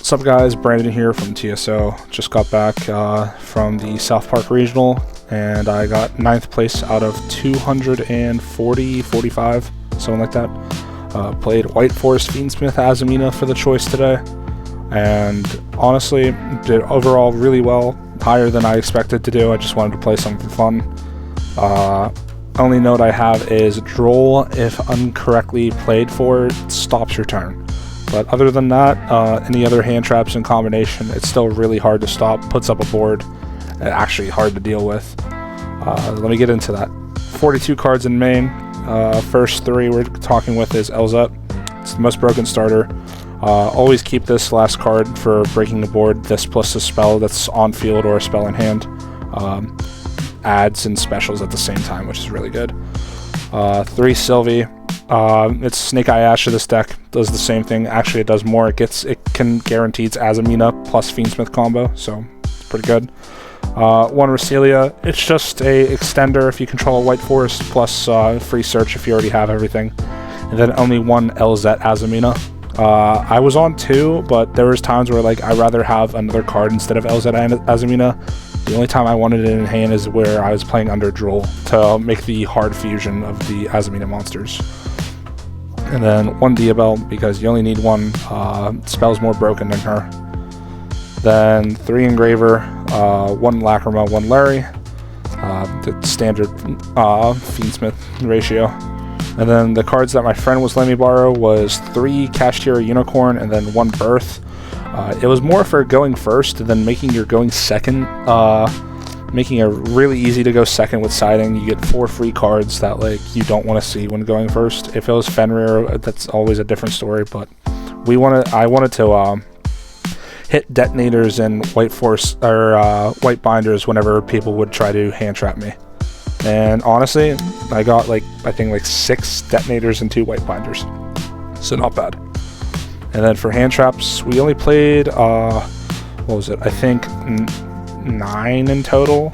What's up guys, Brandon here from TSO. Just got back from the South Park Regional and I got 9th place out of 240, 45, something like that. Played White Forest Fiendsmith Azamina for the choice today, and honestly did overall really well, higher than I expected to do. I just wanted to play something fun. Only note I have is Droll, if incorrectly played for, stops your turn. But other than that, any other hand traps in combination, it's still really hard to stop, puts up a board, and actually hard to deal with. Let me get into that. 42 cards in main. First 3 we're talking with is LZ. It's the most broken starter. Always keep this last card for breaking the board, this plus the spell that's on field or a spell in hand. Adds and specials at the same time, which is really good. 3 Sylvie. It's Snake Eye Ash of this deck, does the same thing. Actually, it does more. It can guarantee its Azamina plus Fiendsmith combo, so it's pretty good. 1 Roselia. It's just a extender if you control a White Forest, plus free search if you already have everything. And then only 1 LZ Azamina. I was on 2, but there was times where like I'd rather have another card instead of LZ Azamina. The only time I wanted it in hand is where I was playing under Droll to make the hard fusion of the Azamina monsters. And then 1 Diabelle, because you only need 1. Spell's more broken than her. Then 3 Engraver, 1 Lacrima, 1 Larry. The standard Fiendsmith ratio. And then the cards that my friend was letting me borrow was 3 Kashtira Unicorn and then 1 Birth. It was more for going first than making your going second. Making it really easy to go second with siding. You get 4 free cards that like you don't want to see when going first. If it was Fenrir, that's always a different story. But I wanted to hit detonators and White Force or White Binders whenever people would try to hand trap me. And honestly, I got I think 6 detonators and 2 White Binders, so not bad. And then for hand traps, we only played what was it? I think 9 in total.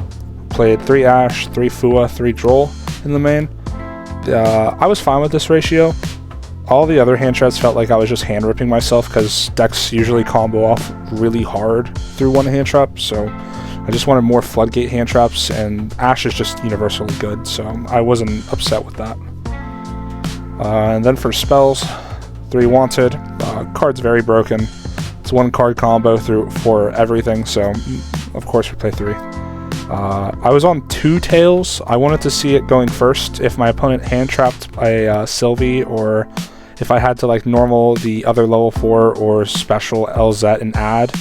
Played 3 Ash, 3 Fua, 3 Droll in the main. I was fine with this ratio. All the other hand traps felt like I was just hand ripping myself because decks usually combo off really hard through 1 hand trap, so I just wanted more floodgate hand traps, and Ash is just universally good, so I wasn't upset with that. And then for spells, 3 Wanted. Card's very broken. It's 1 card combo for everything, so of course we play 3. I was on 2 Tails. I wanted to see it going first if my opponent hand trapped a Sylvie, or if I had to like normal the other level 4 or special LZ and add.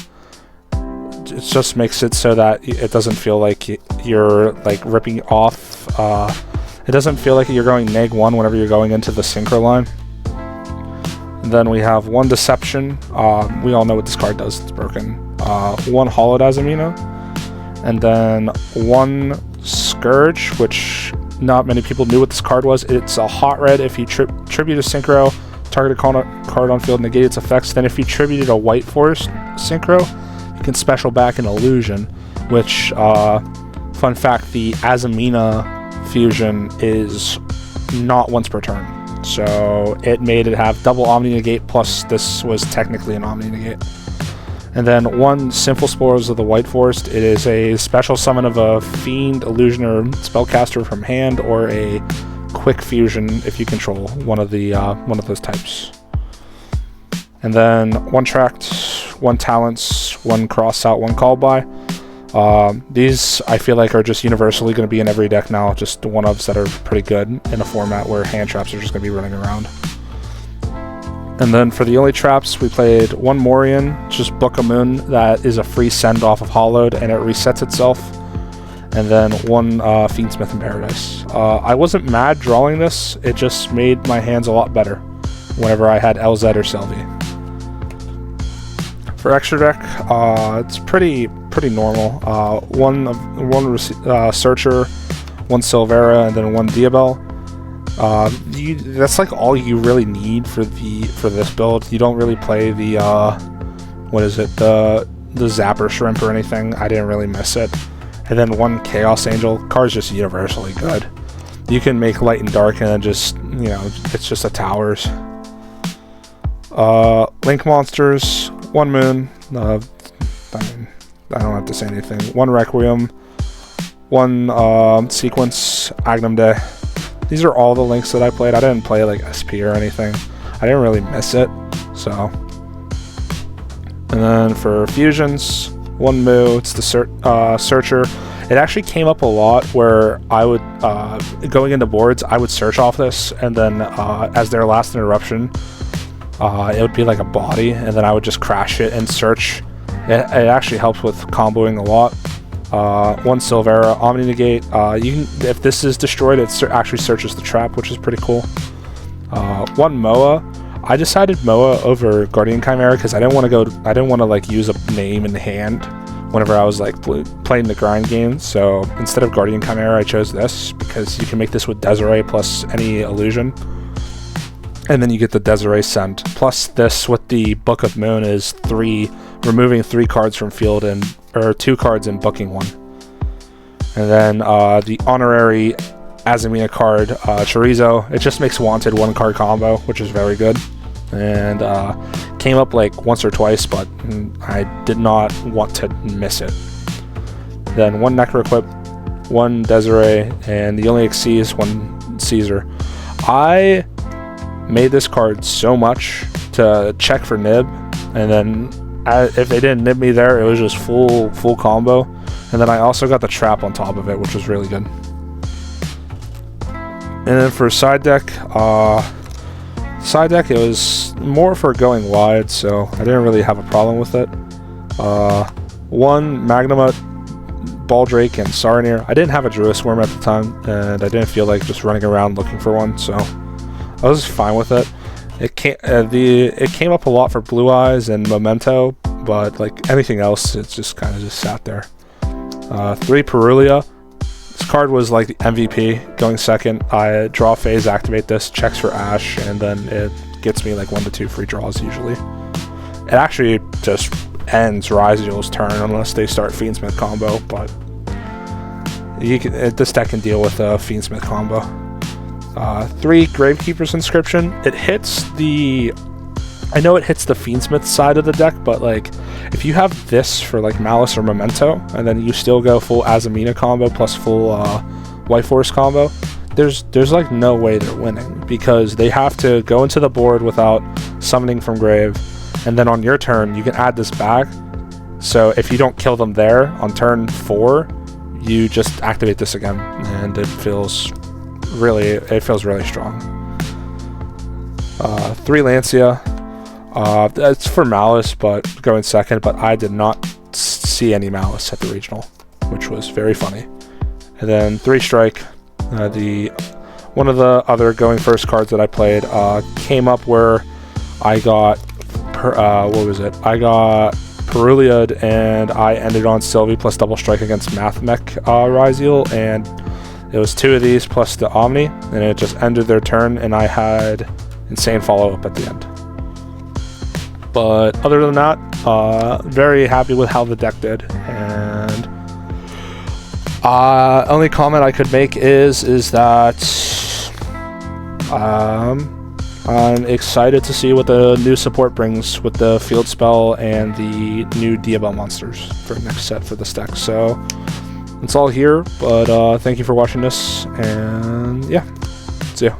It just makes it so that it doesn't feel like you're like ripping off. It doesn't feel like you're going -1 whenever you're going into the synchro line. And then we have 1 Deception. We all know what this card does. It's broken. 1 Hollowed Azamina. And then 1 Scourge, which not many people knew what this card was. It's a hot red. If you tribute a synchro, target a card on field, negate its effects. Then if you tributed a White Forest synchro, you can special back an illusion, which, fun fact, the Azamina fusion is not once per turn. So it made it have double Omni Negate, plus this was technically an Omni Negate. And then 1 Sinful Spores of the White Forest. It is a special summon of a Fiend, Illusioner, Spellcaster from hand, or a quick fusion if you control one of those types. And then 1 Tracked, 1 Talents, 1 Cross Out, 1 Called By. These I feel like are just universally going to be in every deck now, just the one-ofs that are pretty good in a format where hand traps are just going to be running around. And then for the only traps, we played 1 Morian, just Book of Moon, that is a free send off of Hollowed and it resets itself. And then 1 Fiendsmith in Paradise. I wasn't mad drawing this, it just made my hands a lot better whenever I had LZ or Sylvie. For extra deck, it's pretty normal. 1 Searcher, 1 Silvera, and then 1 Diabelle. That's like all you really need for this build. You don't really play the the Zapper Shrimp or anything. I didn't really miss it. And then 1 Chaos Angel. Card's just universally good. You can make light and dark, and then just it's just a towers. Link monsters. 1 Moon, I mean, I don't have to say anything. 1 Requiem, 1 Sequence, Agnum Day. These are all the links that I played. I didn't play like SP or anything. I didn't really miss it, so. And then for fusions, 1 Moo, it's the Searcher. It actually came up a lot where I would, going into boards, I would search off this, and then as their last interruption, it would be like a body, and then I would just crash it and search. It actually helps with comboing a lot. 1 Silvera, Omni Negate. You can, if this is destroyed, it actually searches the trap, which is pretty cool. 1 Moa. I decided Moa over Guardian Chimera because I didn't want to like use a name in hand whenever I was like playing the grind game. So instead of Guardian Chimera, I chose this because you can make this with Desiree plus any illusion, and then you get the Desiree Send. Plus this with the Book of Moon is removing 3 cards from field or 2 cards and booking 1. And then the honorary Azamina card, Chorizo. It just makes wanted 1 card combo, which is very good. And came up like once or twice, but I did not want to miss it. Then 1 Necro Equip, 1 Desiree, and the only XC is 1 Caesar. I made this card so much to check for nib, and then if they didn't nib me there, it was just full combo. And then I also got the trap on top of it, which was really good. And then for side deck, it was more for going wide, so I didn't really have a problem with it. 1 Magnamut, Baldrake, and Saronir. I didn't have a Druisworm at the time, and I didn't feel like just running around looking for one, so I was fine with it. It came up a lot for Blue Eyes and Memento, but like anything else, it's just kind of just sat there. 3 Perulia. This card was like the MVP going second. I draw phase, activate this, checks for Ash, and then it gets me like 1 to 2 free draws usually. It actually just ends Ryzeal's turn unless they start Fiendsmith combo, but this deck can deal with a Fiendsmith combo. 3 Gravekeeper's Inscription. It hits I know it hits the Fiendsmith side of the deck, but like if you have this for like Malice or Memento, and then you still go full Azamina combo plus full White Force combo, there's like no way they're winning, because they have to go into the board without summoning from grave, and then on your turn you can add this back. So if you don't kill them there on turn 4, you just activate this again, and it feels really strong. 3 Lancia. It's for Malice, but going second, but I did not see any Malice at the regional, which was very funny. And then 3 Strike. One of the other going first cards that I played came up where I got I got Peruliad, and I ended on Sylvie plus double strike against Mathmech Ryzeal, and it was 2 of these plus the Omni, and it just ended their turn, and I had insane follow-up at the end. But other than that, very happy with how the deck did. And only comment I could make is that I'm excited to see what the new support brings with the field spell and the new Diabell monsters for next set for this deck. So it's all here, but thank you for watching this, and yeah, see ya.